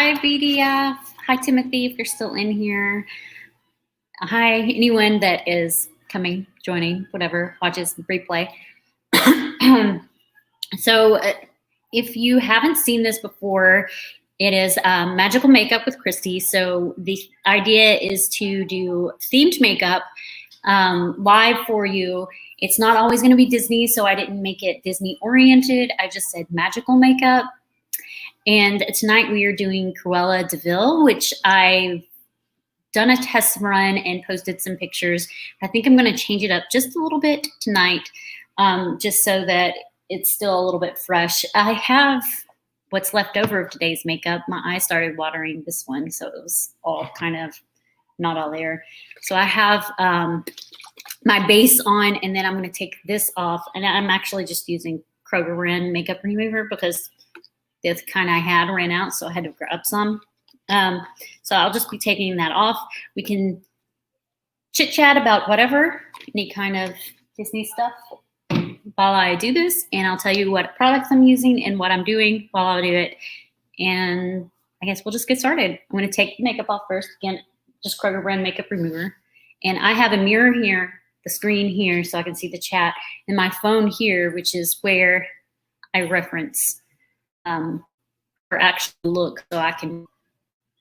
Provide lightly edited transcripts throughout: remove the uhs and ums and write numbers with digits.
Hi, BDF. Hi, Timothy, if you're still in here. Hi, anyone that is coming, joining, whatever, watches the replay. So if you haven't seen this before, it is Magical Makeup with Christy. So the idea is to do themed makeup live for you. It's not always going to be Disney, so I didn't make it Disney oriented. I just said magical makeup. And tonight we are doing Cruella de Vil, which I've done a test run and posted some pictures. I think I'm going to change it up just a little bit tonight, just so that it's still a little bit fresh. I have what's left over of today's makeup. My eyes started watering this one, so it was all kind of not all there. So I have my base on, and then I'm going to take this off. And I'm actually just using Kroger Ren makeup remover because the kind I had ran out, so I had to grab some. So I'll just be taking that off. We can chit chat about whatever, any kind of Disney stuff while I do this, and I'll tell you what products I'm using and what I'm doing while I do it. And I guess we'll just get started. I'm going to take the makeup off first. Again, just Kroger Brand makeup remover. And I have a mirror here, the screen here, so I can see the chat, and my phone here, which is where I reference her actual look, so I can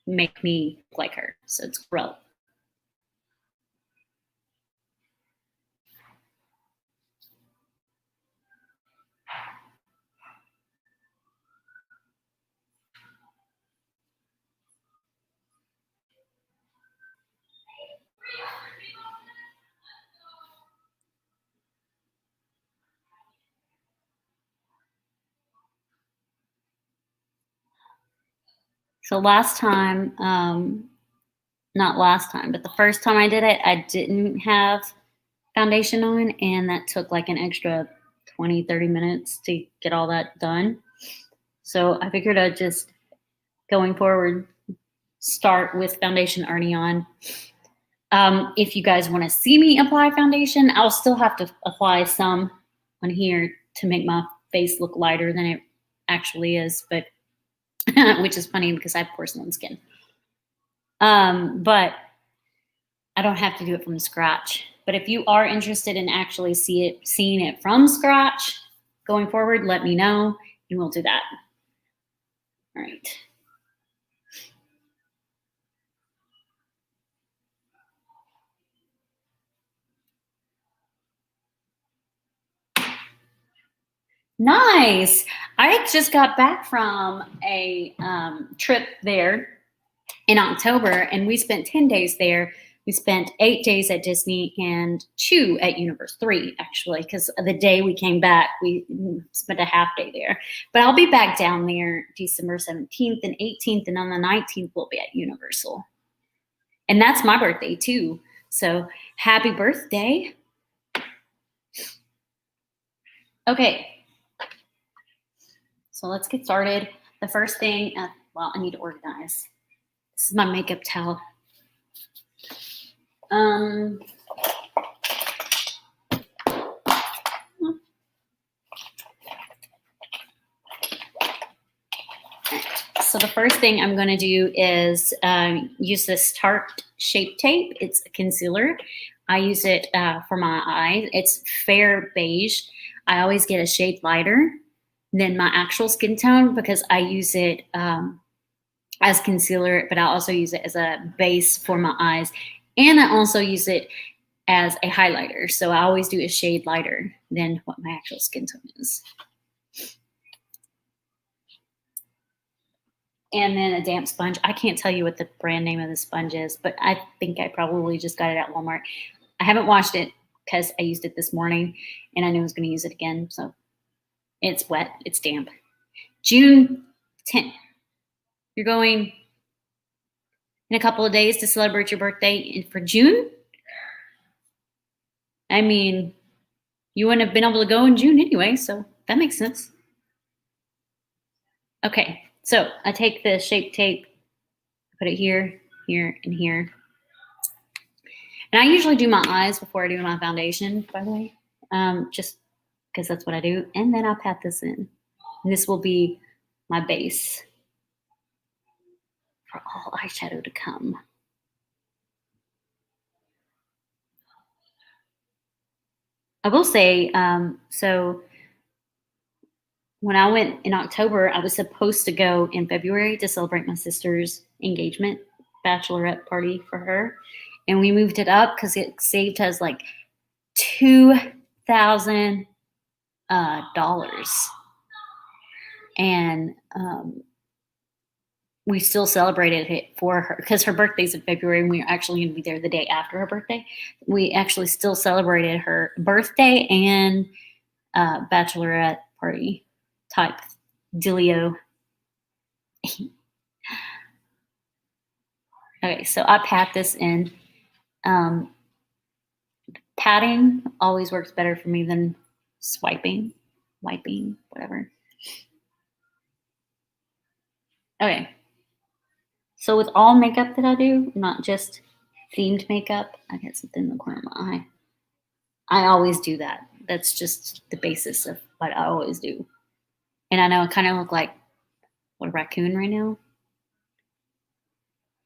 make me look like her. So it's Cruella. So last time, not last time, but the first time I did it, I didn't have foundation on, and that took like an extra 20, 30 minutes to get all that done. So I figured I'd just, going forward, start with foundation already on. If you guys want to see me apply foundation, I'll still have to apply some on here to make my face look lighter than it actually is, but which is funny because I have porcelain skin. But I don't have to do it from scratch. But if you are interested in actually seeing it from scratch going forward, let me know and we'll do that. All right. Nice. I just got back from a trip there in October, and we spent 10 days there. We spent 8 days at Disney and 2 at Universe, 3 actually, because the day we came back, we spent a half day there. But I'll be back down there December 17th and 18th, and on the 19th, we'll be at Universal. And that's my birthday too. So happy birthday. Okay. So let's get started. The first thing, well, I need to organize. This is my makeup towel. So the first thing I'm going to do is use this Tarte Shape Tape. It's a concealer. I use it for my eyes. It's fair beige. I always get a shade lighter than my actual skin tone because I use it as concealer, but I also use it as a base for my eyes. And I also use it as a highlighter. So I always do a shade lighter than what my actual skin tone is. And then a damp sponge. I can't tell you what the brand name of the sponge is, but I think I probably just got it at Walmart. I haven't washed it because I used it this morning and I knew I was going to use it again. So it's wet, it's damp. June 10th. You're going in a couple of days to celebrate your birthday for June? I mean, you wouldn't have been able to go in June anyway, so that makes sense. Okay, so I take the Shape Tape, put it here, here, and here. And I usually do my eyes before I do my foundation, by the way, just because that's what I do. And then I'll pat this in. And this will be my base. for all eyeshadow to come. I will say, so when I went in October, I was supposed to go in February to celebrate my sister's engagement bachelorette party for her. And we moved it up because it saved us like $2,000. And we still celebrated it for her because her birthday's in February and we were actually going to be there the day after her birthday. We actually still celebrated her birthday and bachelorette party type dealio. Okay, so I pat this in. Patting always works better for me than wiping, whatever. Okay. So with all makeup that I do, not just themed makeup, I got something in the corner of my eye. I always do that. That's just the basis of what I always do. And I know I kind of look like a raccoon right now.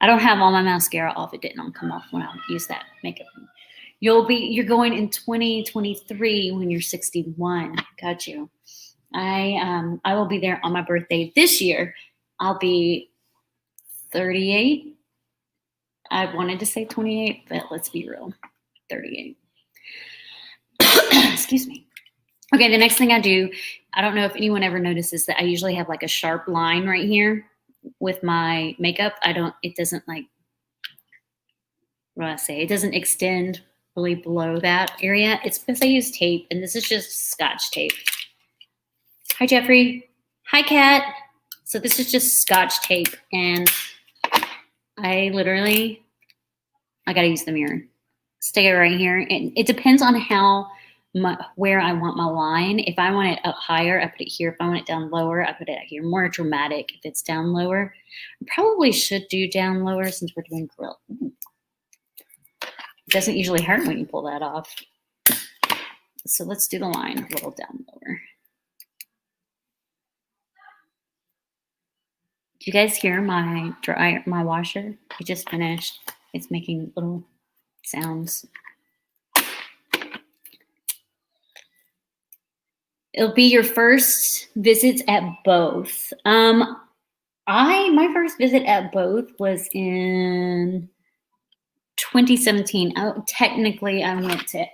I don't have all my mascara off. It didn't come off when I used that makeup. You're going in 2023 when you're 61. Got you. I will be there on my birthday this year. I'll be 38. I wanted to say 28, but let's be real. 38. Excuse me. Okay, the next thing I do, I don't know if anyone ever notices that I usually have like a sharp line right here with my makeup. It doesn't like, what do I say? It doesn't extend really below that area. It's because I use tape, and this is just Scotch tape. Hi, Jeffrey. Hi, Kat. So this is just Scotch tape, and I gotta use the mirror. Stick it right here, and it depends on where I want my line. If I want it up higher, I put it here. If I want it down lower, I put it here. More dramatic if it's down lower. I probably should do down lower since we're doing grill. It doesn't usually hurt when you pull that off. So let's do the line a little down lower. Do you guys hear my washer? It just finished. It's making little sounds. It'll be your first visits at both. My first visit at both was in 2017. Technically, I went to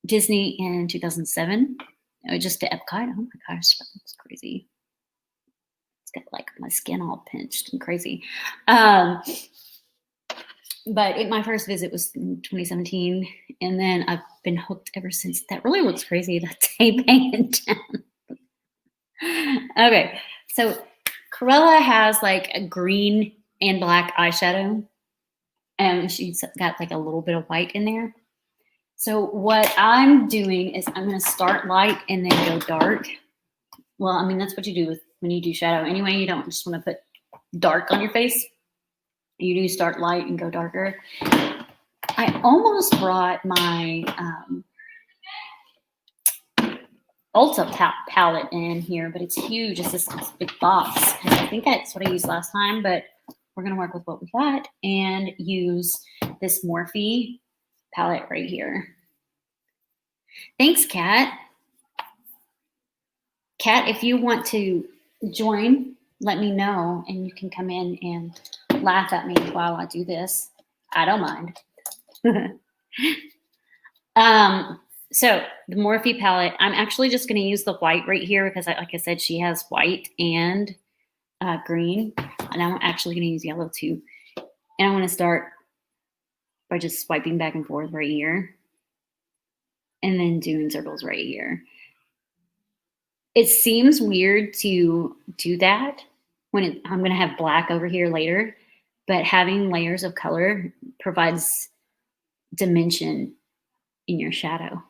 Disney in 2007. Just to Epcot. Oh my gosh, that looks crazy. It's got like my skin all pinched and crazy. But my first visit was in 2017, and then I've been hooked ever since. That really looks crazy. That's hanging down. Okay, so Corella has like a green and black eyeshadow, and she's got like a little bit of white in there. So what I'm doing is I'm going to start light and then go dark. Well, I mean, that's what you do when you do shadow. Anyway, you don't just want to put dark on your face. You do start light and go darker. I almost brought my Ulta palette in here, but it's huge. It's this big box. I think that's what I used last time, but we're going to work with what we got and use this Morphe palette right here. Thanks, Kat. Kat, if you want to join, let me know, and you can come in and laugh at me while I do this. I don't mind. So the Morphe palette, I'm actually just going to use the white right here because, like I said, she has white and green, and I'm actually going to use yellow too. And I want to start by just swiping back and forth right here, and then doing circles right here. It seems weird to do that when I'm going to have black over here later, but having layers of color provides dimension in your shadow.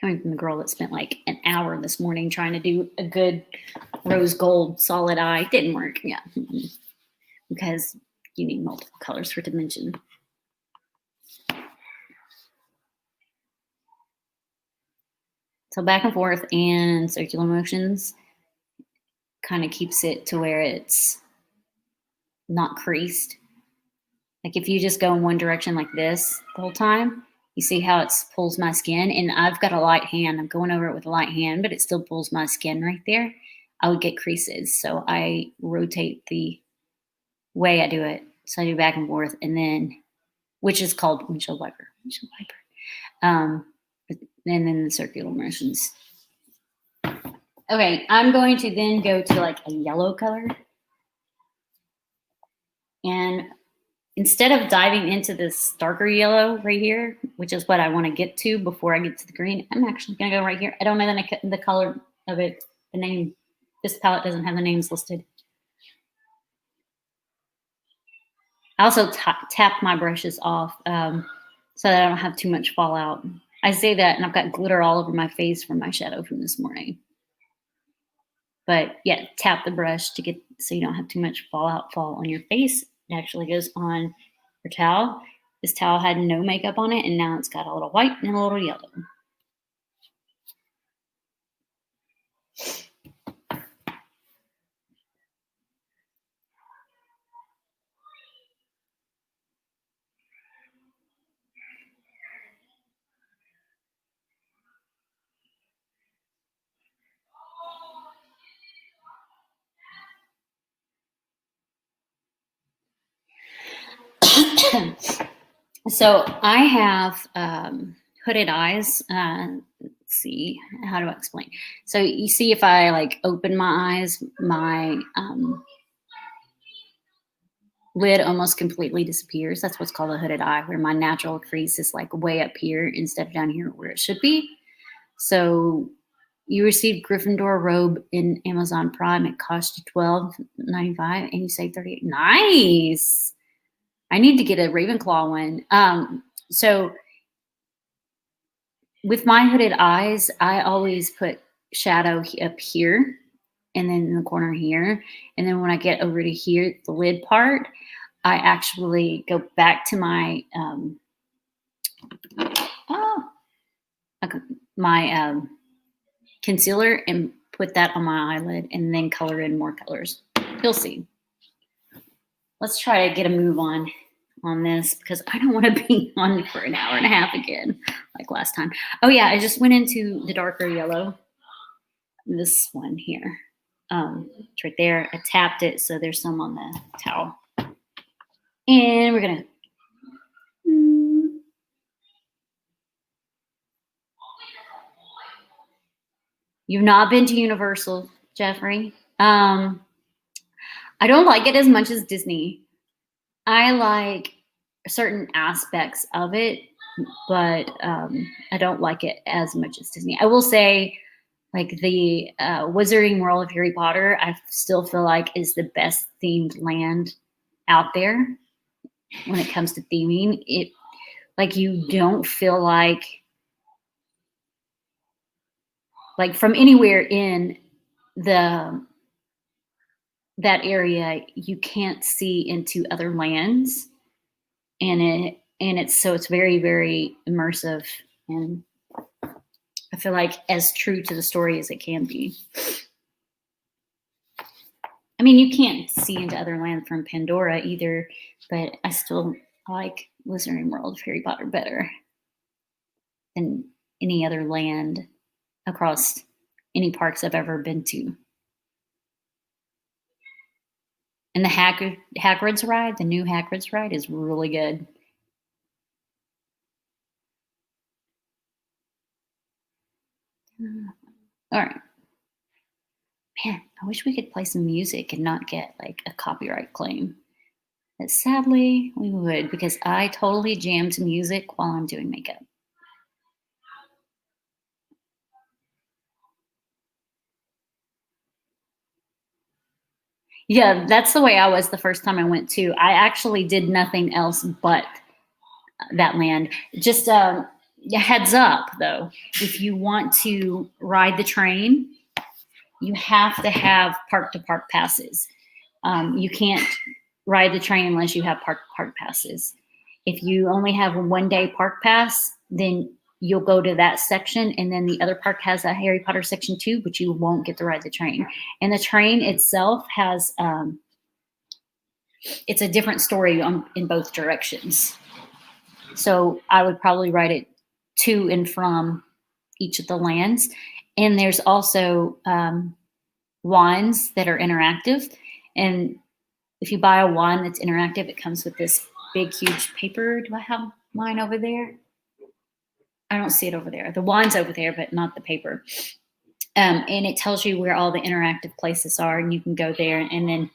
Coming from the girl that spent like an hour this morning trying to do a good rose gold solid eye. Didn't work. Yeah. Because you need multiple colors for dimension. So back and forth and circular motions. kind of keeps it to where it's not creased. Like if you just go in one direction like this the whole time, you see how it pulls my skin? And I've got a light hand. I'm going over it with a light hand, but it still pulls my skin right there. I would get creases. So I rotate the way I do it. So I do back and forth, and then, which is called windshield wiper. And then the circular motions. Okay, I'm going to then go to like a yellow color. And instead of diving into this darker yellow right here, which is what I want to get to before I get to the green, I'm actually going to go right here. I don't know the color of it, the name. This palette doesn't have the names listed. I also tap my brushes off so that I don't have too much fallout. I say that, and I've got glitter all over my face from my shadow from this morning. But yeah, tap the brush to get so you don't have too much fallout fall on your face. It actually goes on your towel. This towel had no makeup on it, and now it's got a little white and a little yellow. So I have hooded eyes. Let's see, how do I explain? So you see, if I like open my eyes, my lid almost completely disappears. That's what's called a hooded eye, where my natural crease is like way up here instead of down here where it should be. So you received Gryffindor robe in Amazon Prime. It cost you $12.95 and you save $38. Nice. I need to get a Ravenclaw one. So with my hooded eyes, I always put shadow up here and then in the corner here. And then when I get over to here, the lid part, I actually go back to my concealer and put that on my eyelid and then color in more colors. You'll see. Let's try to get a move on this because I don't want to be on for an hour and a half again like last time. Oh yeah, I just went into the darker yellow. This one here. It's right there. I tapped it so there's some on the towel. And we're gonna You've not been to Universal, Jeffrey. I don't like it as much as Disney. I like certain aspects of it, but I don't like it as much as Disney. I will say, like the Wizarding World of Harry Potter, I still feel like is the best themed land out there when it comes to theming. It, like, you don't feel like from anywhere in that area, you can't see into other lands, and it's very, very immersive, and I feel like as true to the story as it can be. I mean, you can't see into other lands from Pandora either, but I still like Wizarding World of Harry Potter better than any other land across any parks I've ever been to. And the Hagrid's ride, the new Hagrid's ride, is really good. All right. Man, I wish we could play some music and not get like a copyright claim. But sadly, we would, because I totally jam to music while I'm doing makeup. Yeah, that's the way I was the first time I went to. I actually did nothing else but that land. Just a heads up, though. If you want to ride the train, you have to have park-to-park passes. You can't ride the train unless you have park-to-park passes. If you only have a one-day park pass, then you'll go to that section, and then the other park has a Harry Potter section too, but you won't get to ride the train. And the train itself has it's a different story in both directions. So I would probably ride it to and from each of the lands. And there's also wands that are interactive. And if you buy a wand that's interactive, it comes with this big, huge paper. Do I have mine over there? I don't see it over there. The wand's over there, but not the paper. And it tells you where all the interactive places are, and you can go there. And then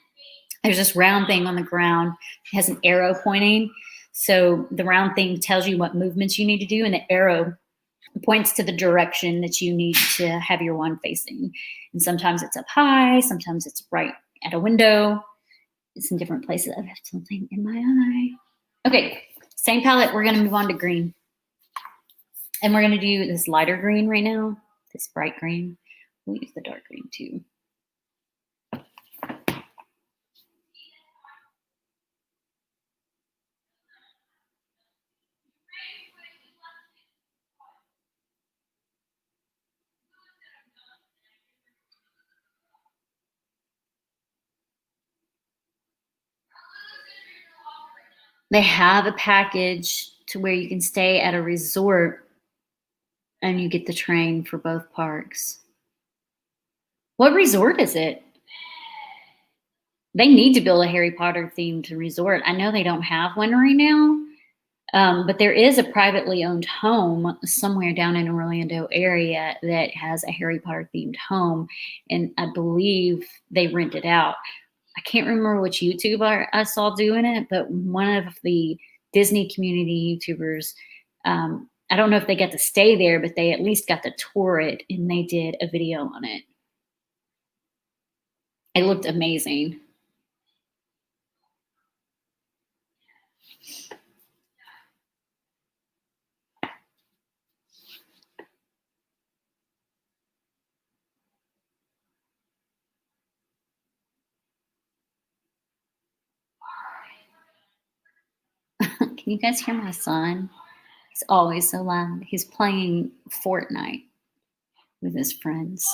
there's this round thing on the ground. It has an arrow pointing. So the round thing tells you what movements you need to do, and the arrow points to the direction that you need to have your wand facing. And sometimes it's up high, sometimes it's right at a window. It's in different places. I have something in my eye. Okay, same palette. We're going to move on to green. And we're going to do this lighter green right now, this bright green. We'll use the dark green too. They have a package to where you can stay at a resort and you get the train for both parks. What resort is it? They need to build a Harry Potter themed resort. I know they don't have one right now, but there is a privately owned home somewhere down in Orlando area that has a Harry Potter themed home, and I believe they rent it out. I can't remember which YouTuber I saw doing it, but one of the Disney community YouTubers, I don't know if they got to stay there, but they at least got to tour it, and they did a video on it. It looked amazing. Can you guys hear my son? He's always so loud. He's playing Fortnite with his friends.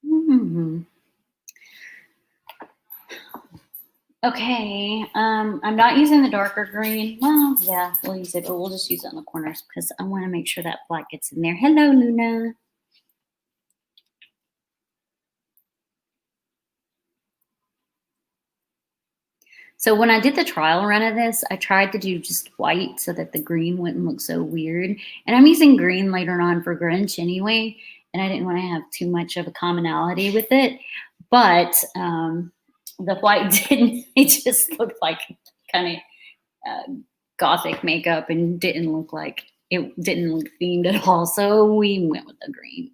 Mm-hmm. Okay, I'm not using the darker green. Well, yeah, we'll use it, but we'll just use it on the corners because I want to make sure that black gets in there. Hello, Luna. So when I did the trial run of this, I tried to do just white so that the green wouldn't look so weird. And I'm using green later on for Grinch anyway, and I didn't want to have too much of a commonality with it. But the white didn't, it just looked like kind of gothic makeup and didn't look like, it didn't look themed at all. So we went with the green.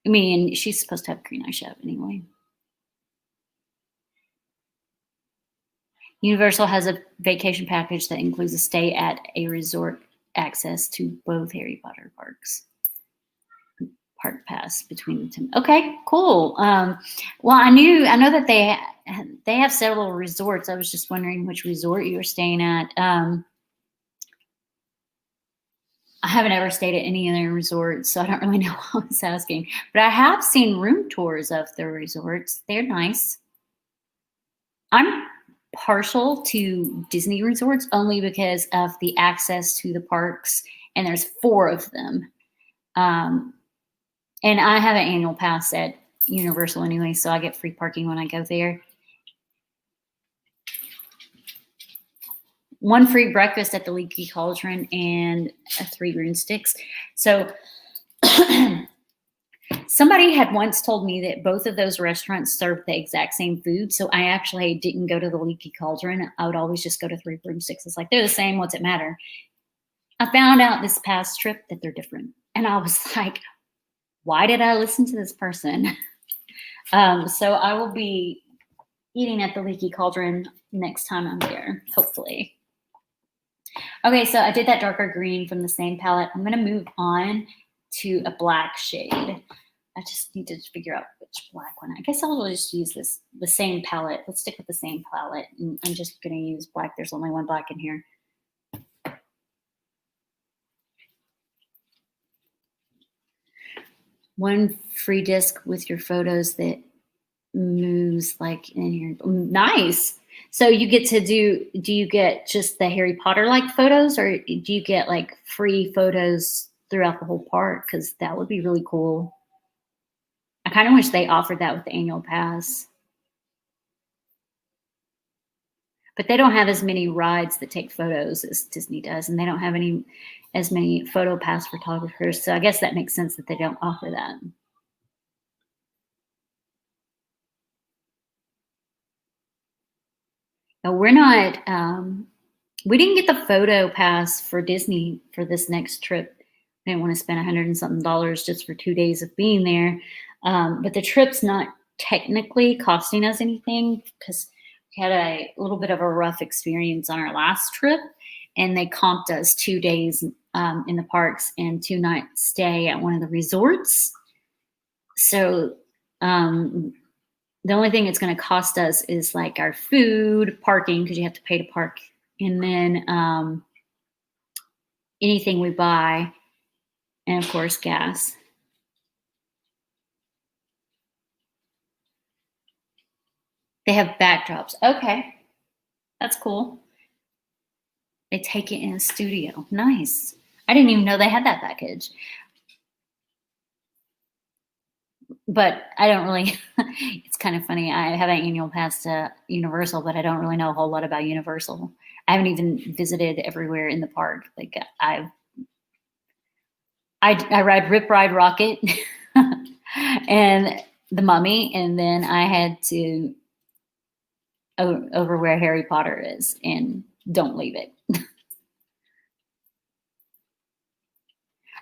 I mean, she's supposed to have green eyeshadow anyway. Universal has a vacation package that includes a stay at a resort, access to both Harry Potter parks. Park pass between the two. Okay, cool. Well, I know that they have several resorts. I was just wondering which resort you were staying at. I haven't ever stayed at any of their resorts, so I don't really know what I was asking. But I have seen room tours of their resorts. They're nice. I'm partial to Disney resorts only because of the access to the parks, and there's 4 of them. And I have an annual pass at Universal anyway, so I get free parking when I go there. 1 free breakfast at the Leaky Cauldron and 3 green sticks. So somebody had once told me that both of those restaurants served the exact same food. So I actually didn't go to the Leaky Cauldron. I would always just go to 3 broomsticks. It's like, they're the same. What's it matter? I found out this past trip that they're different. And I was like, why did I listen to this person? So I will be eating at the Leaky Cauldron next time I'm there, hopefully. Okay, so I did that darker green from the same palette. I'm going to move on to a black shade. I just need to figure out which black one. I guess I'll just use the same palette. Let's stick with the same palette. And I'm just going to use black. There's only one black in here. One free disc with your photos that moves like in here. Nice. So you get to do you get just the Harry Potter like photos, or do you get like free photos throughout the whole park? Because that would be really cool. I kind of wish they offered that with the annual pass. But they don't have as many rides that take photos as Disney does, and they don't have as many photo pass photographers. So I guess that makes sense that they don't offer that. No, we're not. We didn't get the photo pass for Disney for this next trip. I didn't want to spend $100 and something just for 2 days of being there. But the trip's not technically costing us anything because we had a little bit of a rough experience on our last trip, and they comped us 2 days in the parks and 2 nights stay at one of the resorts. So the only thing it's going to cost us is like our food, parking, because you have to pay to park, and then anything we buy, and of course gas. They have backdrops. Okay, that's cool. They take it in a studio. Nice. I didn't even know they had that package. But I don't really, it's kind of funny. I have an annual pass to Universal, but I don't really know a whole lot about Universal. I haven't even visited everywhere in the park. Like I ride Rip Ride Rocket and the Mummy, and then I had to over where Harry Potter is, and don't leave it.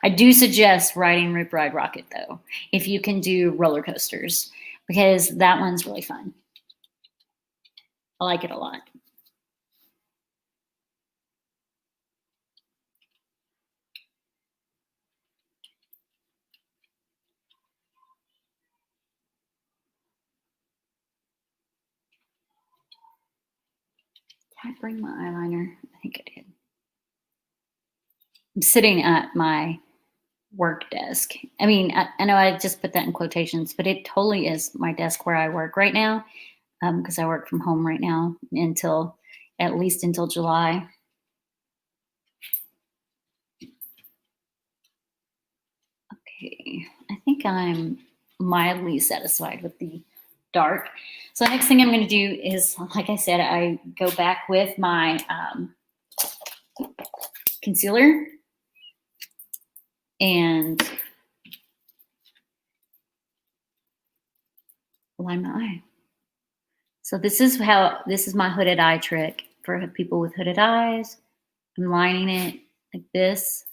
I do suggest riding Rip Ride Rocket though, if you can do roller coasters, because that one's really fun. I like it a lot. Did I bring my eyeliner? I think I did. I'm sitting at my work desk. I mean, I know I just put that in quotations, but it totally is my desk where I work right now, because I work from home right now at least until July. Okay, I think I'm mildly satisfied with the dark. So the next thing I'm going to do is, like I said, I go back with my concealer and line my eye. So this is my hooded eye trick for people with hooded eyes. I'm lining it like this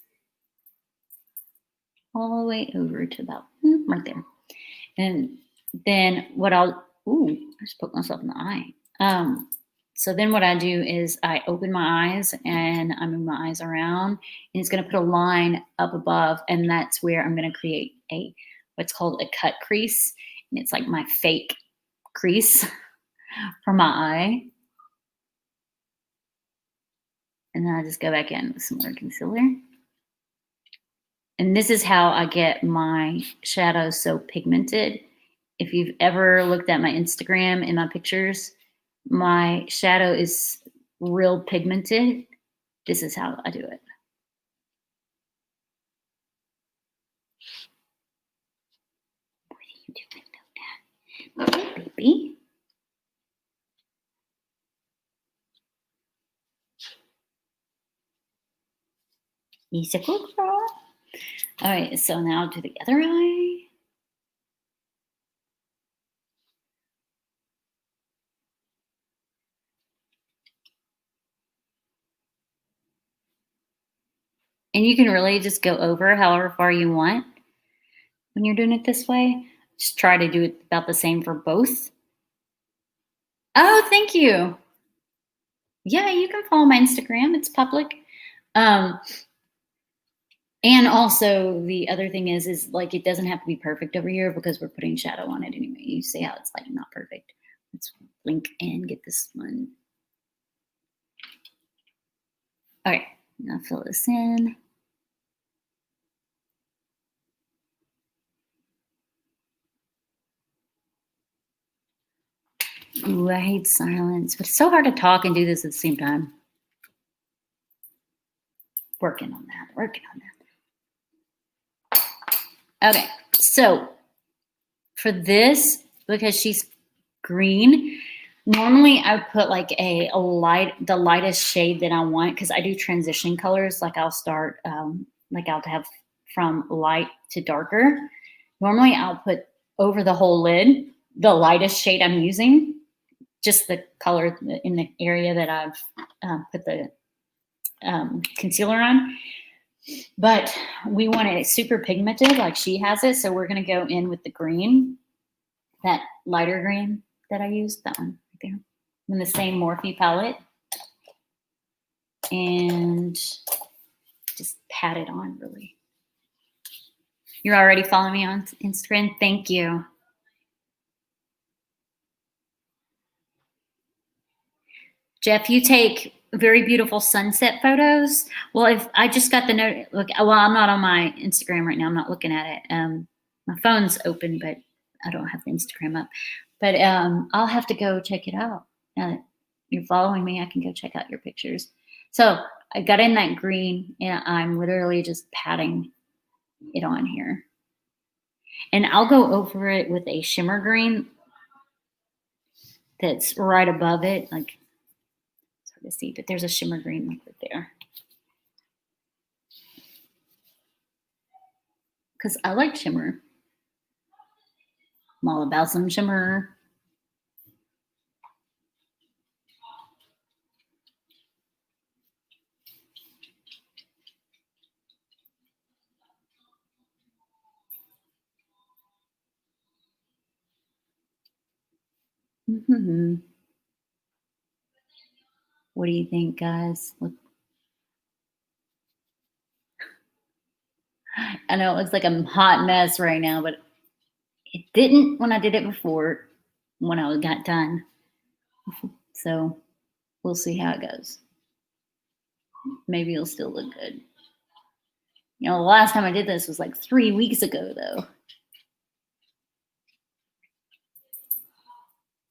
all the way over to about right there. And then what I just poked myself in the eye. So then what I do is I open my eyes and I move my eyes around, and it's going to put a line up above, and that's where I'm going to create what's called a cut crease, and it's like my fake crease for my eye. And then I just go back in with some more concealer. And this is how I get my shadows so pigmented. If you've ever looked at my Instagram and my pictures, my shadow is real pigmented. This is how I do it. What are you doing, Dad? Baby? He's a good girl. All right, so now to the other eye. And you can really just go over however far you want when you're doing it this way. Just try to do it about the same for both. Oh, thank you. Yeah, you can follow my Instagram. It's public. And also the other thing is like, it doesn't have to be perfect over here because we're putting shadow on it anyway. You see how it's like not perfect. Let's blink and get this one. All right, now fill this in. Ooh, I hate silence, but it's so hard to talk and do this at the same time. Working on that. Okay, so for this, because she's green, normally I would put like the lightest shade that I want, because I do transition colors. Like I'll start, like I'll have from light to darker. Normally I'll put over the whole lid the lightest shade I'm using, just the color in the area that I've put the concealer on. But we want it super pigmented like she has it, so we're going to go in with the green, that lighter green that I used, that one right there, in the same Morphe palette, and just pat it on really. You're already following me on Instagram? Thank you. Jeff, you take very beautiful sunset photos. Well, if I just got the note, look, well, I'm not on my Instagram right now. I'm not looking at it. My phone's open, but I don't have the Instagram up. But I'll have to go check it out. Now that you're following me, I can go check out your pictures. So I got in that green, and I'm literally just patting it on here. And I'll go over it with a shimmer green that's right above it. Like, it's hard to see, but there's a shimmer green like right there. Because I like shimmer. I'm all about some shimmer. Mm-hmm. What do you think, guys? Look. I know it looks like a hot mess right now, but it didn't when I did it before, when I got done. So we'll see how it goes. Maybe it'll still look good. You know, the last time I did this was like 3 weeks ago, though.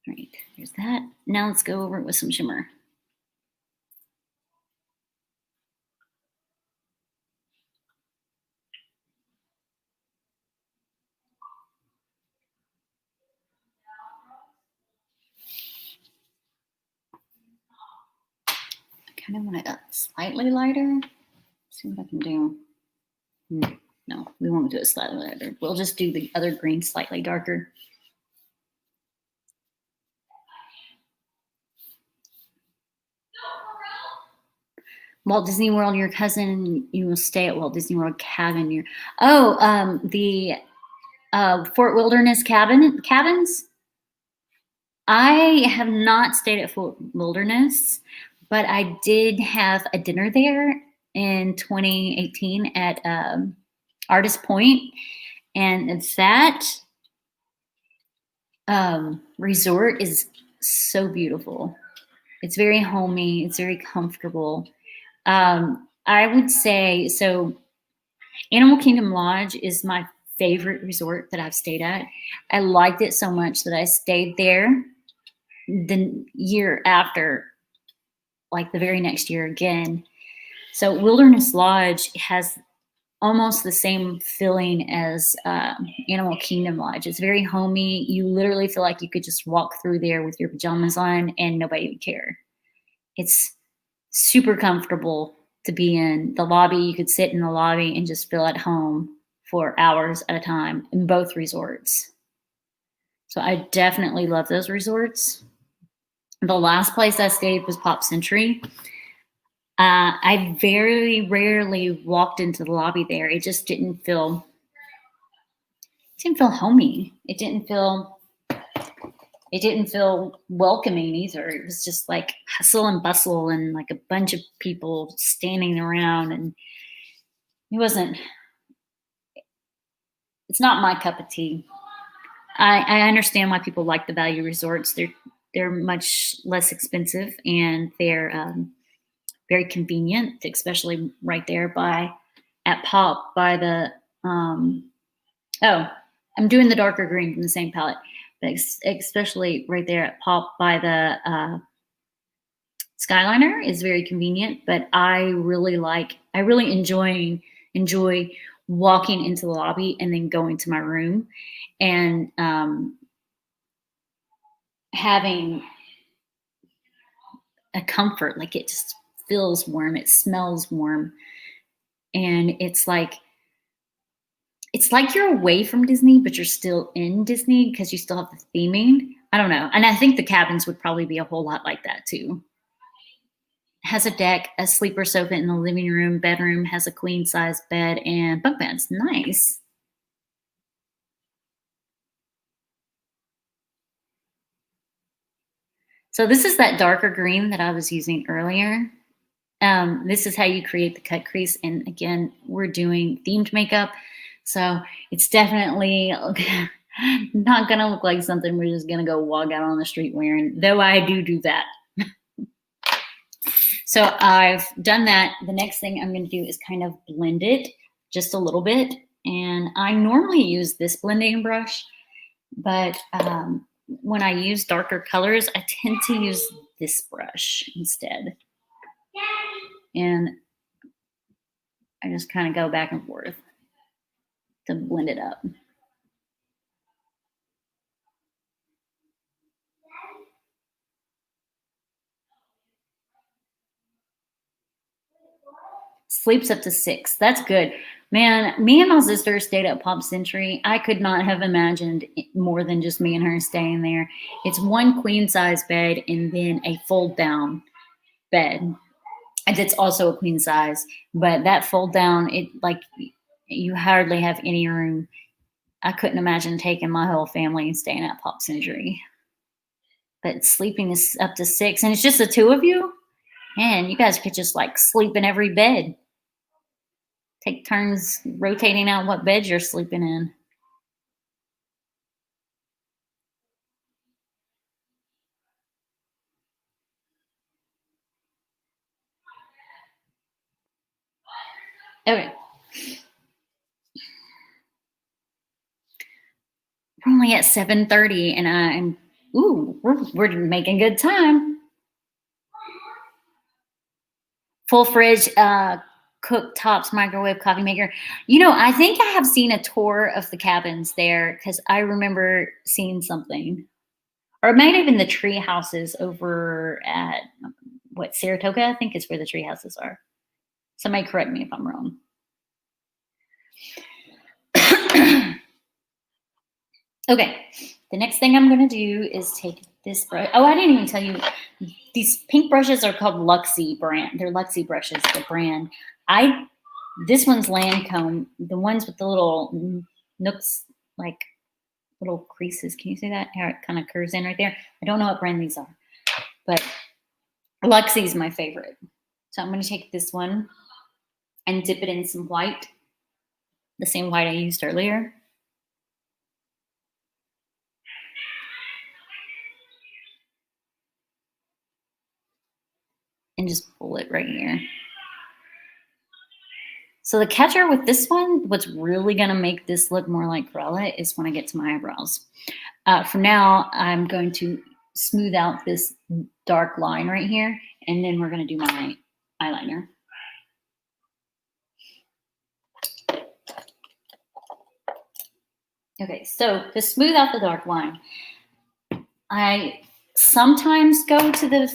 All right, there's that. Now let's go over it with some shimmer. I kind of want it slightly lighter. Let's see what I can do. No, we won't do it slightly lighter. We'll just do the other green slightly darker. Walt Disney World, your cousin, you will stay at Walt Disney World cabin. The Fort Wilderness cabins. I have not stayed at Fort Wilderness, but I did have a dinner there in 2018 at Artist Point, and that resort is so beautiful. It's very homey. It's very comfortable. I would say, so Animal Kingdom Lodge is my favorite resort that I've stayed at. I liked it so much that I stayed there the year after, like the very next year again. So Wilderness Lodge has almost the same feeling as Animal Kingdom Lodge. It's very homey. You literally feel like you could just walk through there with your pajamas on and nobody would care. It's super comfortable to be in the lobby. You could sit in the lobby and just feel at home for hours at a time in both resorts. So I definitely love those resorts. The last place I stayed was Pop Century. I very rarely walked into the lobby there. It just didn't feel homey. It didn't feel welcoming either. It was just like hustle and bustle and like a bunch of people standing around, and it's not my cup of tea. I understand why people like the value resorts. They're much less expensive and they're very convenient, especially right there at Pop by the oh, I'm doing the darker green from the same palette, but especially right there at Pop by the Skyliner is very convenient. But I really enjoy walking into the lobby and then going to my room and having a comfort. Like it just feels warm, it smells warm, and it's like you're away from Disney, but you're still in Disney because you still have the theming. I don't know. And I think the cabins would probably be a whole lot like that too. Has a deck, a sleeper sofa in the living room, bedroom, has a queen size bed and bunk beds. Nice. So this is that darker green that I was using earlier. This is how you create the cut crease. And again, we're doing themed makeup. So it's definitely not going to look like something we're just going to go walk out on the street wearing, though I do that. So I've done that. The next thing I'm going to do is kind of blend it just a little bit. And I normally use this blending brush, but when I use darker colors, I tend to use this brush instead. And I just kind of go back and forth to blend it up. Sleeps up to 6. That's good. Man, me and my sister stayed at Pop Century. I could not have imagined more than just me and her staying there. It's one queen size bed and then a fold down bed. And it's also a queen size, but that fold down, it like you hardly have any room. I couldn't imagine taking my whole family and staying at Pop Century. But sleeping is up to 6, and it's just the two of you. Man, you guys could just like sleep in every bed. Take turns rotating out what bed you're sleeping in. Okay. We're only at 7:30 and we're making good time. Full fridge, cooktops, microwave, coffee maker. You know, I think I have seen a tour of the cabins there because I remember seeing something. Or it might have been the tree houses over at Saratoga, I think is where the tree houses are. Somebody correct me if I'm wrong. Okay, the next thing I'm going to do is take this brush. Oh, I didn't even tell you. These pink brushes are called Luxie brand. They're Luxie brushes, the brand. This one's Lancome. The ones with the little nooks, like little creases. Can you see that? How it kind of curves in right there? I don't know what brand these are, but Luxie is my favorite. So I'm going to take this one and dip it in some white, the same white I used earlier. And just pull it right here. So the catcher with this one, what's really going to make this look more like Cruella is when I get to my eyebrows. For now, I'm going to smooth out this dark line right here, and then we're going to do my eyeliner. Okay, so to smooth out the dark line, I sometimes go to the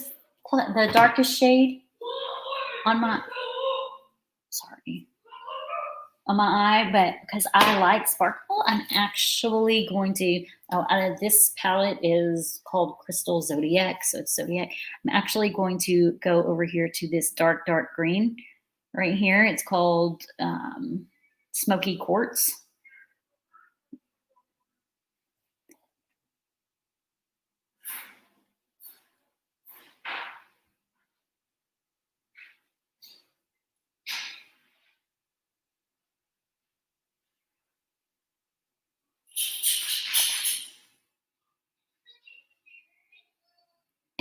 darkest shade on my eye, but because I like sparkle, I'm actually going to, this palette is called Crystal Zodiac, so it's Zodiac. I'm actually going to go over here to this dark green right here. It's called Smoky Quartz.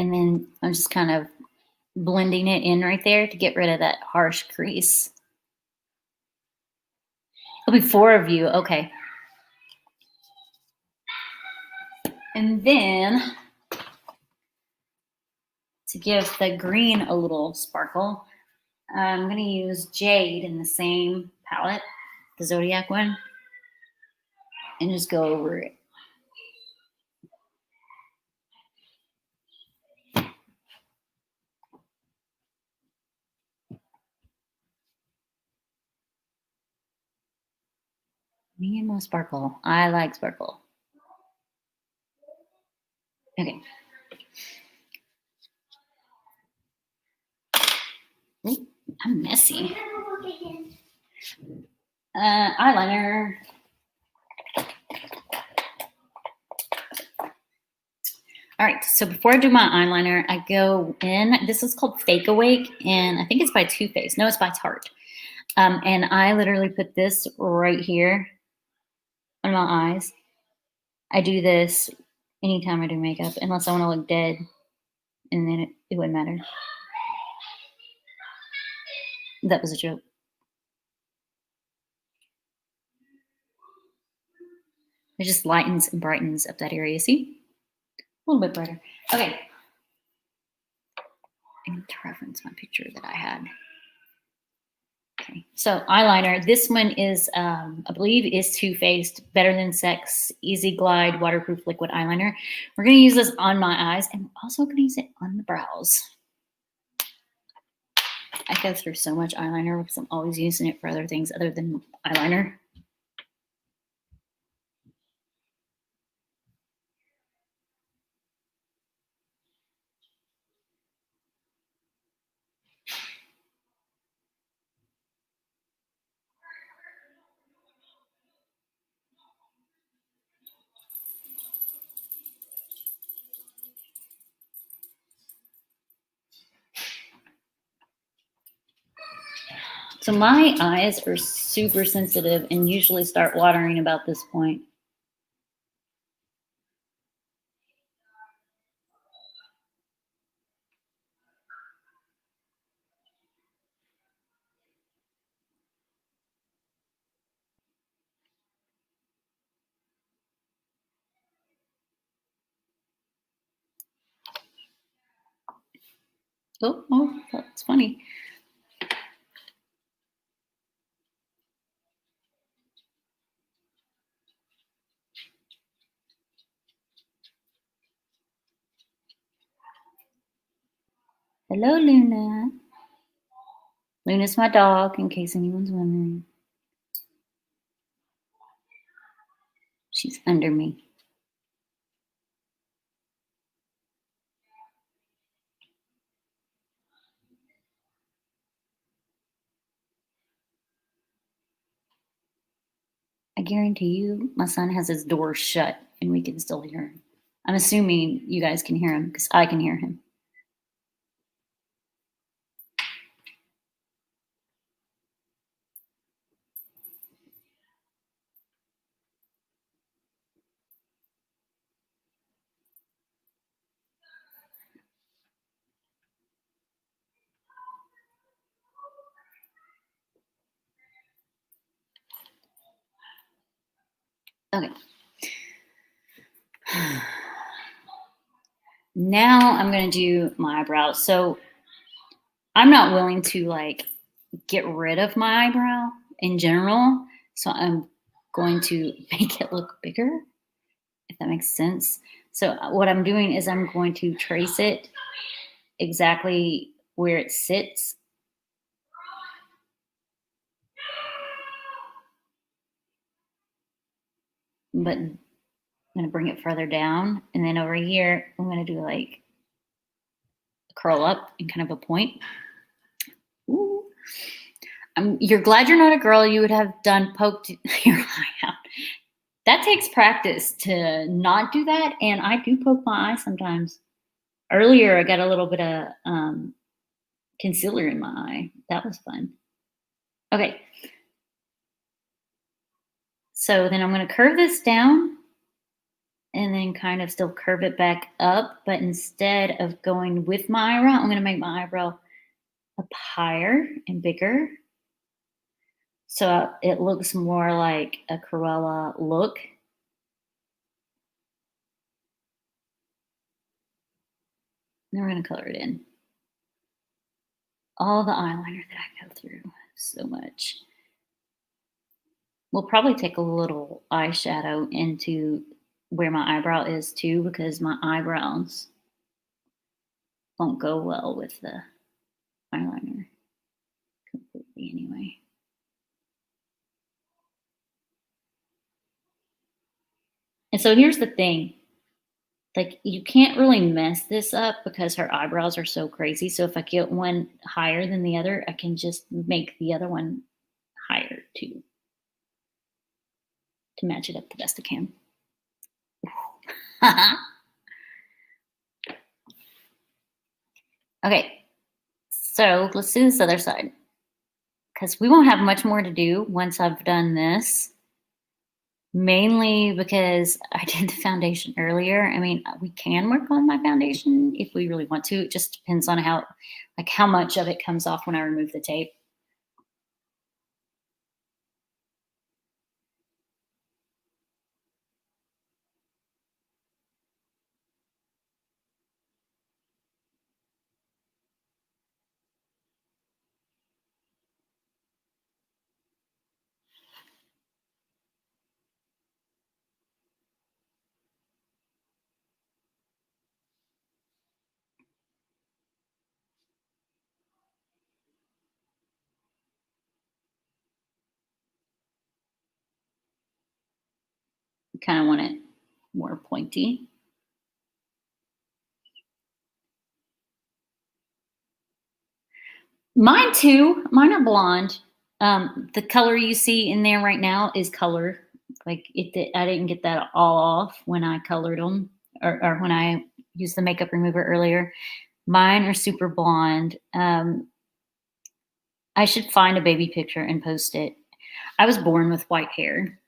And then I'm just kind of blending it in right there to get rid of that harsh crease. There'll be 4 of you, okay. And then to give the green a little sparkle, I'm gonna use Jade in the same palette, the Zodiac one, and just go over it. Me and my sparkle. I like sparkle. Okay. Ooh, I'm messy. Eyeliner. All right, so before I do my eyeliner, I go in. This is called Fake Awake, and I think it's by Too Faced. No, it's by Tarte. And I literally put this right here on my eyes. I do this anytime I do makeup, unless I want to look dead, and then it wouldn't matter. That was a joke. It just lightens and brightens up that area. See? A little bit brighter. Okay. I need to reference my picture that I had. Okay, so eyeliner. This one is, I believe, is Too Faced, Better Than Sex, Easy Glide, Waterproof Liquid Eyeliner. We're going to use this on my eyes, and we're also going to use it on the brows. I go through so much eyeliner because I'm always using it for other things other than eyeliner. So my eyes are super sensitive and usually start watering about this point. Oh, that's funny. Hello, Luna. Luna's my dog, in case anyone's wondering. She's under me. I guarantee you my son has his door shut and we can still hear him. I'm assuming you guys can hear him because I can hear him. Okay. Now I'm going to do my eyebrows. So I'm not willing to like get rid of my eyebrow in general. So I'm going to make it look bigger, if that makes sense. So what I'm doing is I'm going to trace it exactly where it sits. But I'm going to bring it further down. And then over here, I'm going to do like a curl up and kind of a point. Ooh. You're glad you're not a girl. You would have done poked your eye out. That takes practice to not do that. And I do poke my eye sometimes. Earlier, I got a little bit of concealer in my eye. That was fun. Okay. So then I'm going to curve this down. and then kind of still curve it back up. But instead of going with my eyebrow, I'm going to make my eyebrow up higher and bigger. So it looks more like a Cruella look. And we're going to color it in. All the eyeliner that I go through so much. We'll probably take a little eyeshadow into where my eyebrow is too, because my eyebrows won't go well with the eyeliner completely anyway. And so here's the thing. Like, you can't really mess this up because her eyebrows are so crazy. So if I get one higher than the other, I can just make the other one higher too, to match it up the best I can. Okay, so let's do this other side, because we won't have much more to do once I've done this. Mainly because I did the foundation earlier. I mean, we can work on my foundation if we really want to. It just depends on how much of it comes off when I remove the tape. Kind of want it more pointy. Mine too. Mine are blonde. The color you see in there right now is color. Like I didn't get that all off when I colored them, or when I used the makeup remover earlier. Mine are super blonde. I should find a baby picture and post it. I was born with white hair,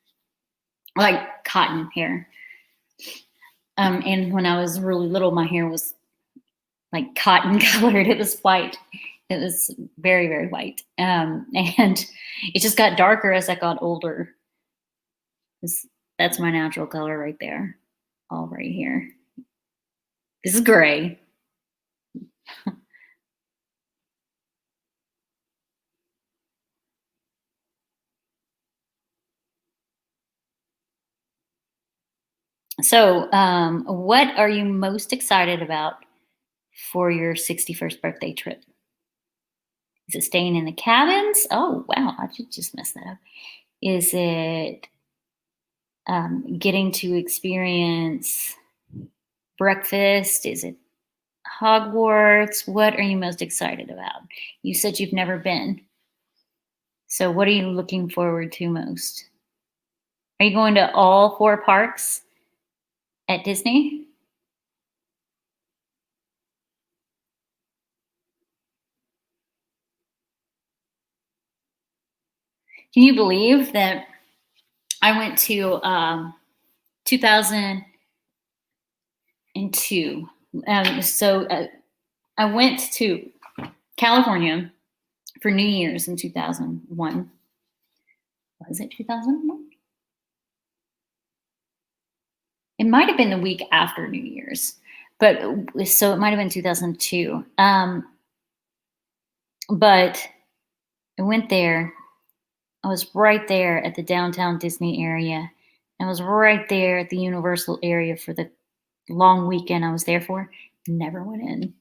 like cotton hair. And when I was really little, my hair was like cotton colored. It was white. It was very, very white. And it just got darker as I got older. That's my natural color right there. All right here. This is gray. So what are you most excited about for your 61st birthday trip? Is it staying in the cabins? Oh, wow. I just messed that up. Is it getting to experience breakfast? Is it Hogwarts? What are you most excited about? You said you've never been. So what are you looking forward to most? Are you going to all 4 parks at Disney? Can you believe that I went to 2002? I went to California for New Year's in 2001. Was it 2001? It might have been the week after New Year's, but so it might have been 2002. But I went there. I was right there at the downtown Disney area. I was right there at the Universal area for the long weekend I was there for. Never went in.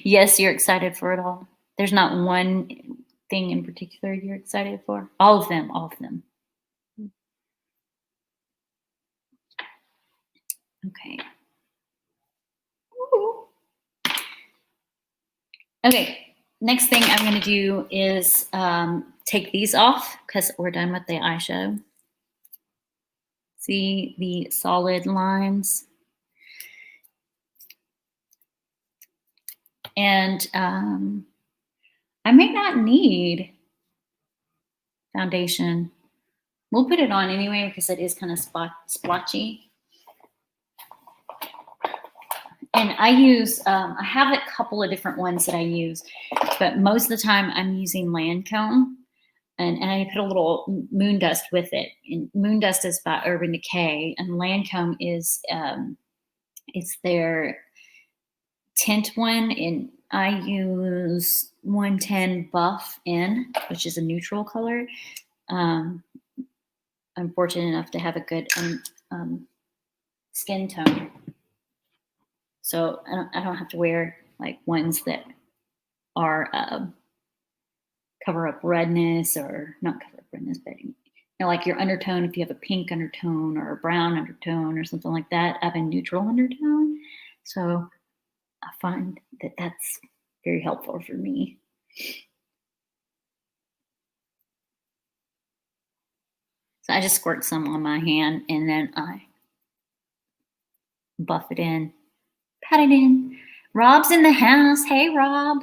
Yes, you're excited for it all. There's not one thing in particular you're excited for. All of them, all of them. Okay. Ooh. Okay, next thing I'm going to do is take these off because we're done with the eyeshadow. See the solid lines? And I may not need foundation. We'll put it on anyway because it is kind of splotchy. And I use, I have a couple of different ones that I use, but most of the time I'm using Lancome. And I put a little moon dust with it. And moon dust is by Urban Decay, and Lancome is it's their tint one, and I use 110 Buff In, which is a neutral color. I'm fortunate enough to have a good skin tone, so I don't have to wear like ones that are cover up redness, or not cover up redness, but you know, like your undertone, if you have a pink undertone or a brown undertone or something like that, I have a neutral undertone. So I find that that's very helpful for me. So I just squirt some on my hand and then I buff it in, pat it in. Rob's in the house. Hey, Rob.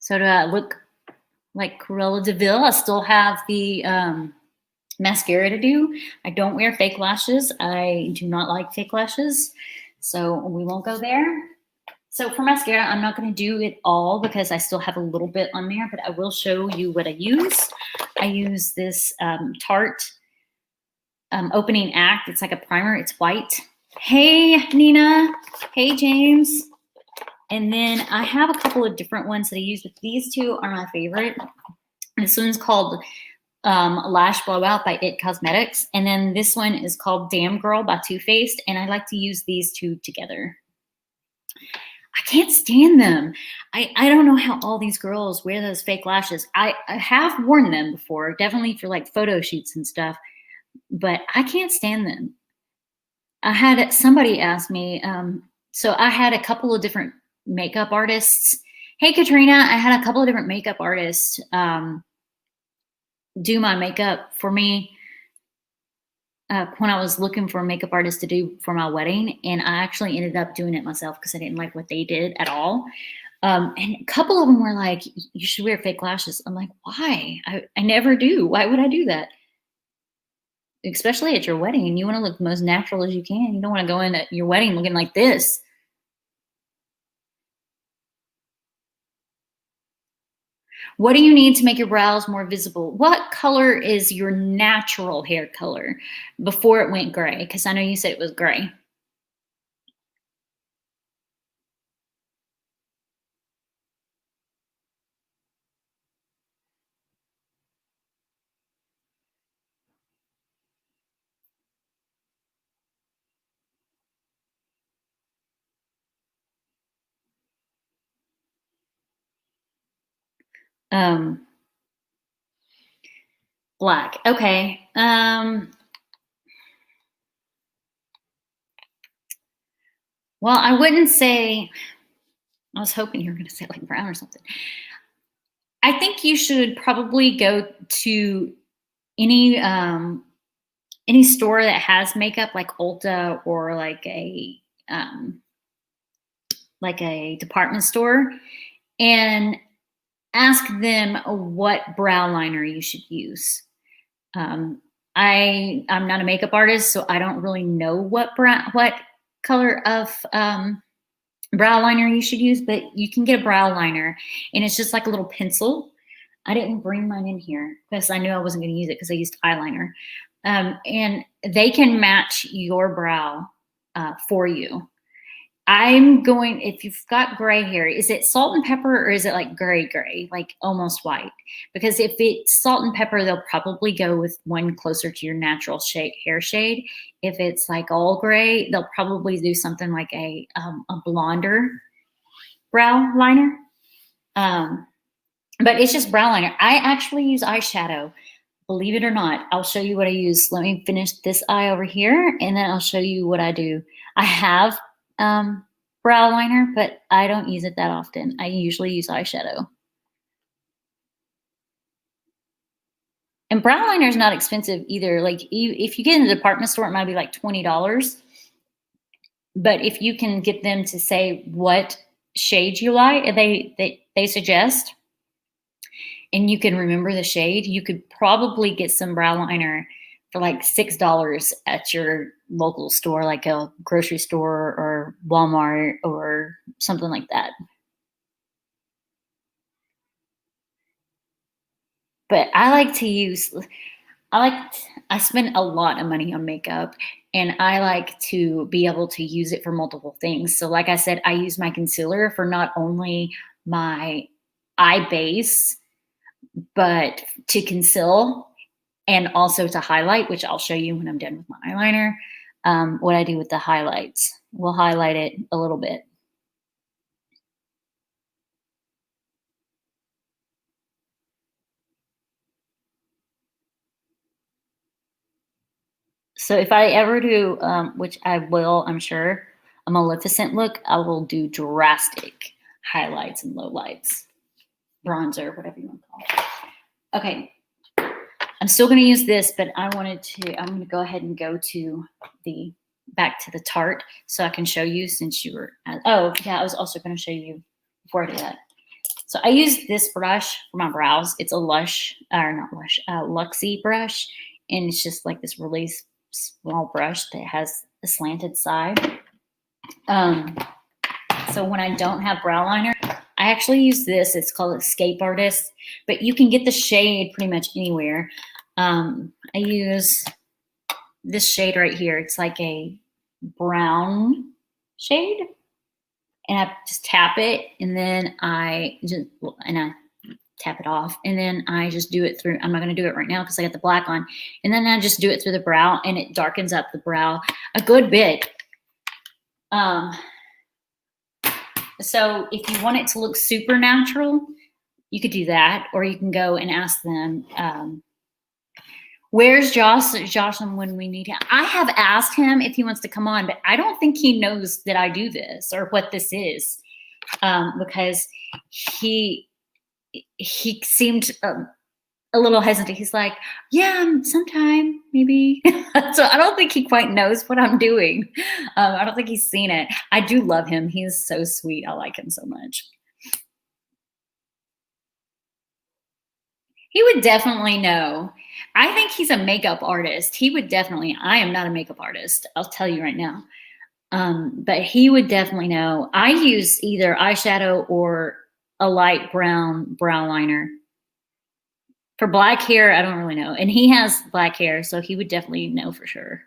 So do I look like Cruella de Vil? I still have the mascara to do. I don't wear fake lashes. I do not like fake lashes, so we won't go there. So for mascara, I'm not going to do it all because I still have a little bit on there, but I will show you what I use. I use this Tarte Opening Act. It's like a primer. It's white. Hey, Nina. Hey, James. And then I have a couple of different ones that I use, but these two are my favorite. This one's called Lash Blowout by It Cosmetics. And then this one is called Damn Girl by Too Faced. And I like to use these two together. I can't stand them. I don't know how all these girls wear those fake lashes. I have worn them before, definitely for like photo shoots and stuff, but I can't stand them. I had somebody ask me, so I had a couple of different makeup artists. Hey, Katrina, I had a couple of different makeup artists do my makeup for me when I was looking for a makeup artist to do for my wedding. And I actually ended up doing it myself because I didn't like what they did at all. And a couple of them were like, you should wear fake lashes. I'm like, why? I never do. Why would I do that? Especially at your wedding. You want to look the most natural as you can. You don't want to go in at your wedding looking like this. What do you need to make your brows more visible? What color is your natural hair color before it went gray? Because I know you said it was gray. Black. Okay. Well, I wouldn't say, I was hoping you were going to say like brown or something. I think you should probably go to any store that has makeup, like Ulta or like a department store, and ask them what brow liner you should use. I'm not a makeup artist, so I don't really know what color of brow liner you should use, but you can get a brow liner, and it's just like a little pencil. I didn't bring mine in here because I knew I wasn't going to use it because I used eyeliner. And they can match your brow for you. If you've got gray hair, is it salt and pepper or is it like gray, like almost white? Because if it's salt and pepper, they'll probably go with one closer to your natural hair shade. If it's like all gray, they'll probably do something like a blonder brow liner. But it's just brow liner. I actually use eyeshadow Believe it or not, I'll show you what I use. Let me finish this eye over here, and then I'll show you what I do. I have brow liner, but I don't use it that often. I usually use eyeshadow. And brow liner is not expensive either. Like if you get in the department store, it might be like $20. But if you can get them to say what shade you like, they suggest, and you can remember the shade, you could probably get some brow liner for like $6 at your local store, like a grocery store or Walmart or something like that. But I spend a lot of money on makeup, and I like to be able to use it for multiple things. So like I said, I use my concealer for not only my eye base, but to conceal and also to highlight, which I'll show you when I'm done with my eyeliner, what I do with the highlights. We'll highlight it a little bit. So if I ever do, which I will, I'm sure, a Maleficent look, I will do drastic highlights and lowlights, bronzer, whatever you want to call it. Okay, I'm still going to use this, but I'm going to go ahead and go to back to the Tarte so I can show you, since you were, oh yeah, I was also going to show you before I do that. So I use this brush for my brows. It's a Luxie brush, and it's just like this really small brush that has a slanted side. So when I don't have brow liner, I actually use this. It's called Escape Artist, but you can get the shade pretty much anywhere. I use this shade right here. It's like a brown shade, and I just tap it, and then I tap it off, and then I just do it through. I'm not going to do it right now because I got the black on, and then I just do it through the brow, and it darkens up the brow a good bit. So if you want it to look super natural, you could do that, or you can go and ask them, where's Jocelyn when we need him? I have asked him if he wants to come on, but I don't think he knows that I do this or what this is, because he seemed a little hesitant. He's like, yeah, sometime maybe. So I don't think he quite knows what I'm doing. I don't think he's seen it. I do love him. He's so sweet. I like him so much. He would definitely know. I think he's a makeup artist. He would definitely. I am not a makeup artist. I'll tell you right now. But he would definitely know. I use either eyeshadow or a light brown brow liner. For black hair, I don't really know. And he has black hair, so he would definitely know for sure.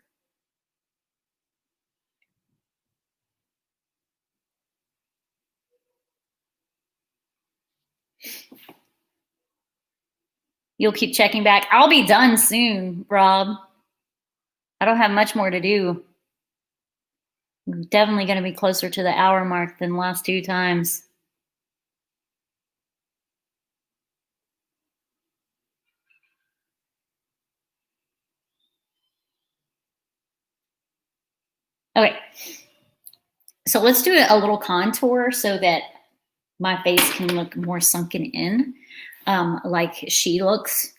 You'll keep checking back. I'll be done soon, Rob. I don't have much more to do. I'm definitely going to be closer to the hour mark than the last 2 times. Okay. So let's do a little contour so that my face can look more sunken in, like she looks.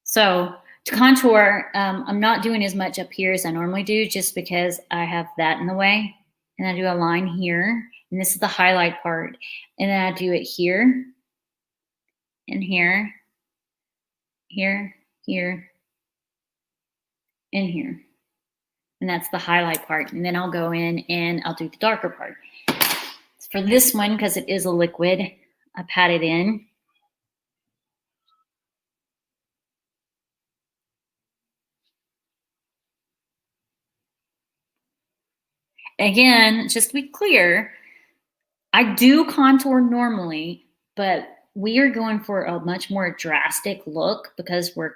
So to contour, I'm not doing as much up here as I normally do, just because I have that in the way. And I do a line here, and this is the highlight part. And then I do it here, and here, here, here, and here. And that's the highlight part. And then I'll go in and I'll do the darker part. For this one, because it is a liquid, I pat it in. Again, just to be clear, I do contour normally, but we are going for a much more drastic look because we're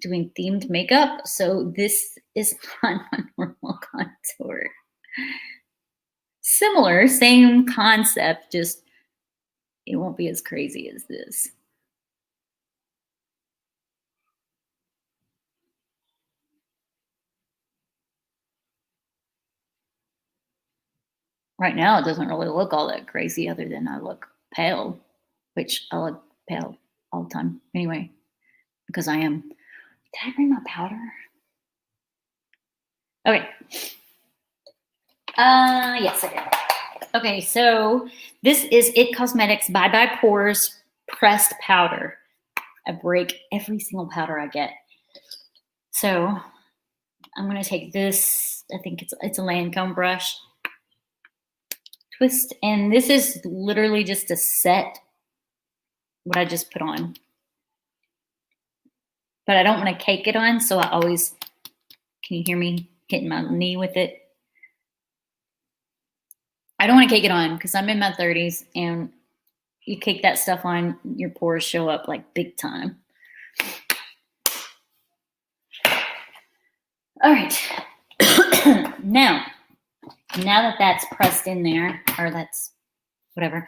doing themed makeup. So this is not a normal contour. Similar, same concept, just it won't be as crazy as this. Right now, it doesn't really look all that crazy other than I look pale, which I look pale all the time anyway, because I am. Did I bring my powder? Okay. Yes, I did. Okay, so this is It Cosmetics Bye Bye Pores Pressed Powder. I break every single powder I get. So I'm gonna take this, I think it's a Lancome brush, twist, and this is literally just to set what I just put on. But I don't want to cake it on, so I always, can you hear me hitting my knee with it? I don't want to cake it on because I'm in my 30s and you cake that stuff on, your pores show up like big time. All right. now that that's pressed in there, or that's whatever,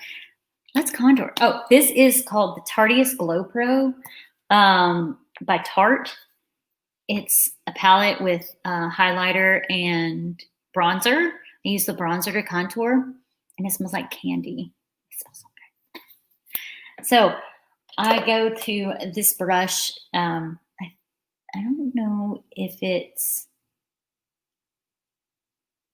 let's contour. Oh, this is called the Tarteist Glow Pro by Tarte. It's a palette with highlighter and bronzer. I use the bronzer to contour, and it smells like candy. It smells so good. So I go to this brush. I don't know if it's,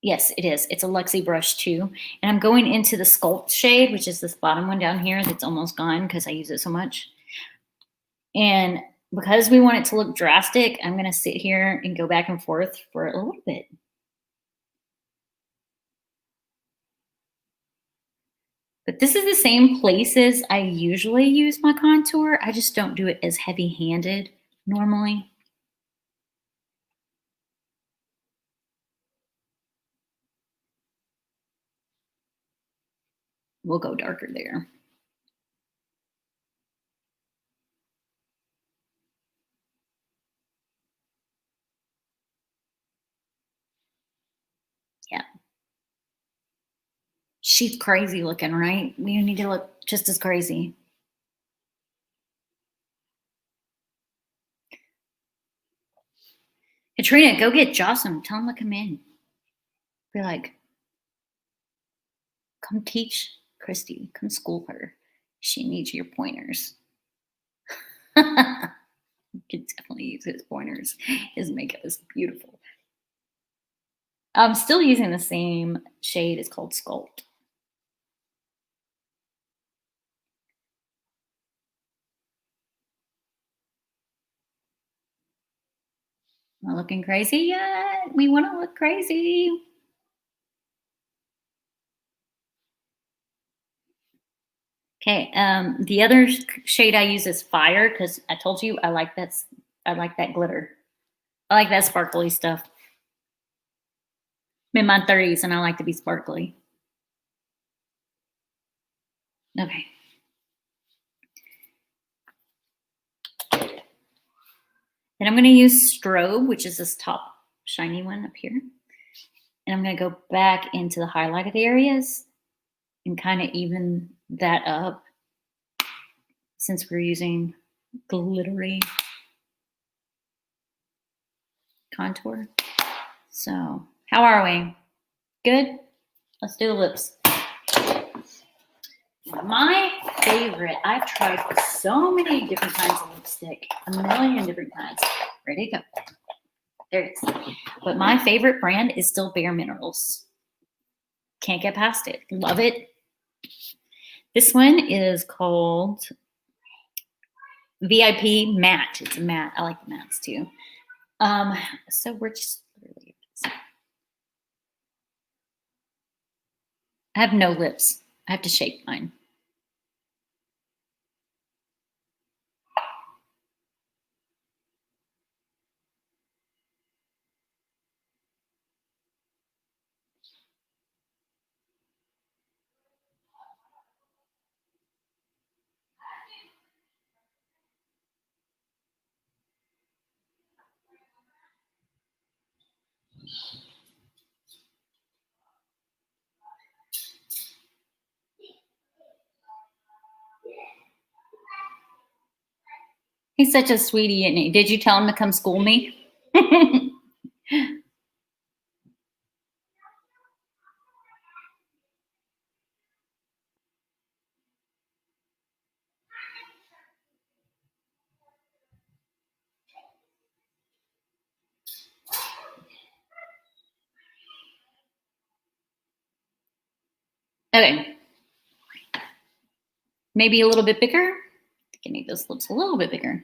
yes, it is. It's a Luxie brush too. And I'm going into the Sculpt shade, which is this bottom one down here that's almost gone because I use it so much. And because we want it to look drastic, I'm going to sit here and go back and forth for a little bit. But this is the same places I usually use my contour. I just don't do it as heavy-handed normally. We'll go darker there. Yeah. She's crazy looking, right? We need to look just as crazy. Katrina, go get Jossam. Tell him to come in. Be like, come teach Christy. Come school her. She needs your pointers. You could definitely use his pointers. His makeup is beautiful. I'm still using the same shade. It's called Sculpt. Am I looking crazy yet? We want to look crazy. Okay, the other shade I use is Fire because I told you I like that glitter. I like that sparkly stuff. I'm in my 30s and I like to be sparkly. Okay. Then I'm going to use Strobe, which is this top shiny one up here. And I'm going to go back into the highlighted areas and kind of even that up since we're using glittery contour. So how are we? Good? Let's do the lips. My favorite, I've tried so many different kinds of lipstick, a million different kinds. Ready to go. There it is. But my favorite brand is still Bare Minerals. Can't get past it. Love it. This one is called VIP Matte. It's a matte. I like the mattes too. So we're just literally, I have no lips. I have to shape mine. He's such a sweetie, isn't he? Did you tell him to come school me? Okay. Maybe a little bit bigger. I can make those lips a little bit bigger.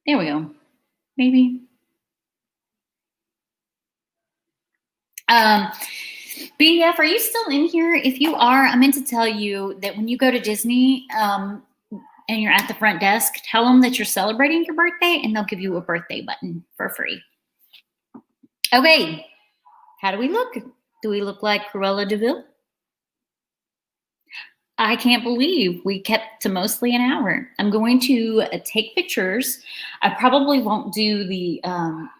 There we go. Maybe. BF, are you still in here? If you are, I meant to tell you that when you go to Disney and you're at the front desk, tell them that you're celebrating your birthday and they'll give you a birthday button for free. Okay. How do we look? Do we look like Cruella de Vil? I can't believe we kept to mostly an hour. I'm going to take pictures. I probably won't do the,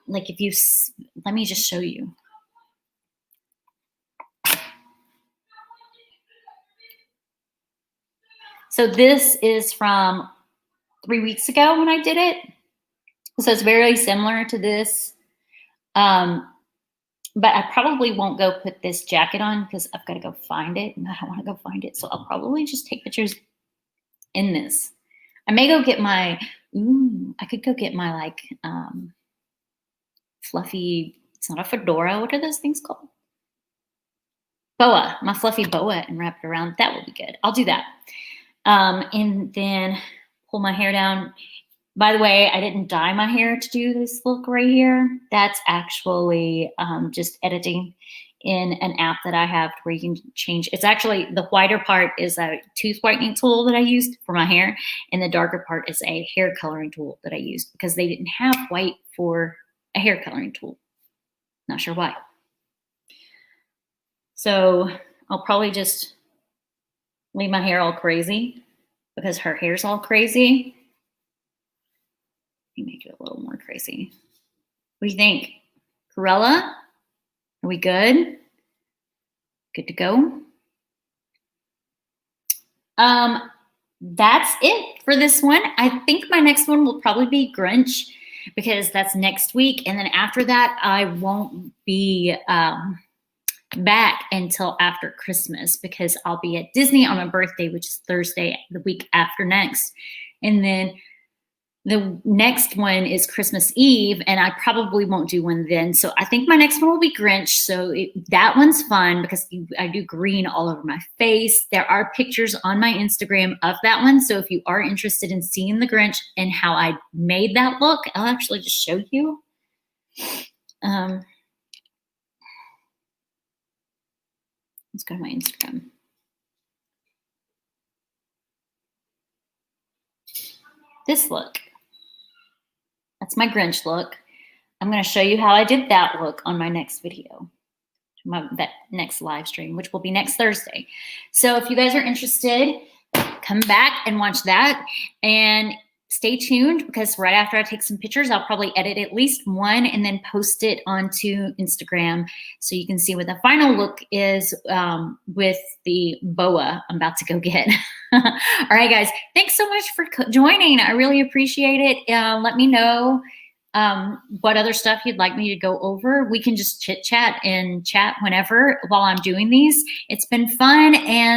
like if you, let me just show you. So this is from 3 weeks ago when I did it. So it's very similar to this. But I probably won't go put this jacket on because I've got to go find it and I don't want to go find it. So I'll probably just take pictures in this. I may go get my, I could go get my like fluffy, it's not a fedora. What are those things called? Boa, my fluffy boa and wrap it around. That will be good. I'll do that. And then pull my hair down. By the way, I didn't dye my hair to do this look right here. That's actually just editing in an app that I have where you can change. It's actually, the whiter part is a tooth whitening tool that I used for my hair, and the darker part is a hair coloring tool that I used because they didn't have white for a hair coloring tool. Not sure why. So I'll probably just leave my hair all crazy because her hair's all crazy. Make it a little more crazy. What do you think? Cruella? Are we good? Good to go? That's it for this one. I think my next one will probably be Grinch because that's next week. And then after that, I won't be back until after Christmas because I'll be at Disney on my birthday, which is Thursday, the week after next. And then the next one is Christmas Eve, and I probably won't do one then. So I think my next one will be Grinch. So that one's fun because I do green all over my face. There are pictures on my Instagram of that one. So if you are interested in seeing the Grinch and how I made that look, I'll actually just show you. Let's go to my Instagram. This look. That's my Grinch look. I'm going to show you how I did that look on my next video, that next live stream, which will be next Thursday. So if you guys are interested, come back and watch that. And stay tuned because right after I take some pictures, I'll probably edit at least one and then post it onto Instagram so you can see what the final look is with the boa I'm about to go get. All right, guys, thanks so much for joining. I really appreciate it. Let me know what other stuff you'd like me to go over. We can just chit chat and chat whenever while I'm doing these. It's been fun. And